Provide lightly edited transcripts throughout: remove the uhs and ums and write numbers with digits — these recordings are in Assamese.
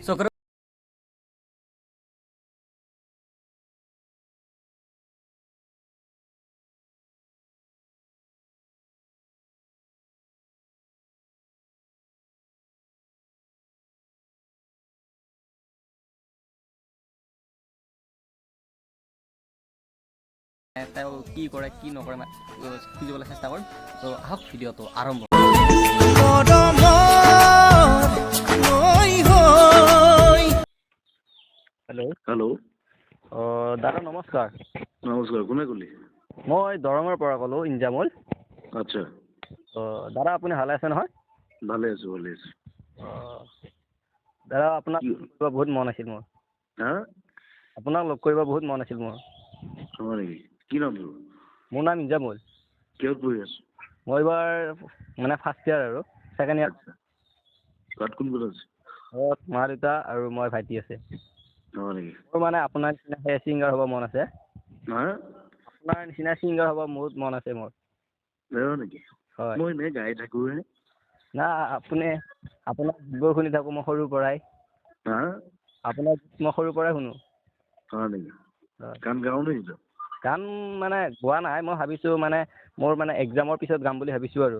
চকুৰ তেওঁ কি কৰে কি নকৰে খুজিবলৈ চেষ্টা কৰিম। ত' আহক ভিডিঅ'টো আৰম্ভ। হেল্ল' হেল্ল' দাদা নমস্কাৰ। নমস্কাৰ, কোনে ক'লি? মই দৰঙৰ পৰা ক'লোঁ, ইঞ্জামুল। আচ্ছা, দাদা আপুনি ভালে আছে নহয়? ভালে আছোঁ, ভালে আছোঁ। দাদা আপোনাক কি বহুত মন আছিল মোৰ। হা? আপোনাক লগ কৰিব বহুত মন আছিল মোৰ। হয় নেকি? কি নাম তোৰ? মোৰ নাম ইঞ্জামুল। কিহত পঢ়ি আছোঁ? মই এইবাৰ মানে ফাৰ্ষ্ট ইয়াৰ আৰু ছেকেণ্ড ইয়াৰ। আচ্ছা, তাত কোন কোন আছে? ঘৰত মা দেউতা আৰু মই ভাইটি আছে। হয় নেকি? মোৰ মানে আপোনাৰ নিচিনা ছিংগাৰ হ'ব মন আছে। হা? আপোনাৰ নিচিনা ছিংগাৰ হ'ব বহুত মন আছে মোৰ। হয় নেকি? হয়। মই এনেই গাই থাকোঁহে। না আপোনাৰ গীতবোৰ শুনি থাকোঁ মই সৰুৰ পৰাই। হা? আপোনাৰ গীত মই সৰুৰ পৰাই শুনো। হয় নেকি? হয়। গান গাৱ নেকি তই? গান মানে গোৱা নাই, মই ভাবিছোঁ মানে মোৰ মানে এক্সামৰ পিছত গাম বুলি ভাবিছোঁ আৰু।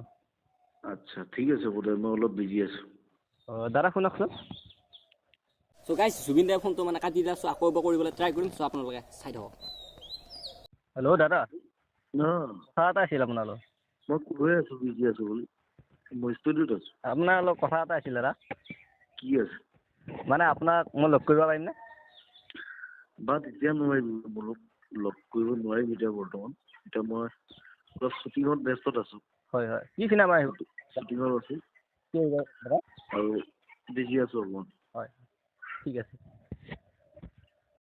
আচ্ছা, ঠিক আছে হ'ব দে, মই অলপ বিজি আছোঁ। দাদা শুনকচোন। চ' গাইছ, জুবিন দাৰ ফোনটো মানে কাটি দিলে, চ' আকৌ এবাৰ কৰিবলৈ ট্ৰাই কৰিম, চ' আপোনালোকে চাই থাকক। হেল্ল' দাদা, কথা এটা আছিল আপোনাৰ লগত। মই কৈ আছোঁ বিজি আছোঁ বুলি। মই ষ্টুডিঅ'ত আছোঁ। আপোনাৰ অলপ কথা এটা আছিল দাদা। কি আছে? মানে আপোনাক মই লগ কৰিব পাৰিমনে? বাট এতিয়া নোৱাৰিম, লগ কৰিব নোৱাৰিম এতিয়া বৰ্তমান। এতিয়া মই অলপ শ্বুটিঙত ব্যস্তত আছোঁ। হয় হয়, কি চিনেমা আহিব? শ্বুটিঙত আছোঁ কি আহিব দাদা? আৰু বিজি আছোঁ অকণমান। হয়, ঠিক আছে।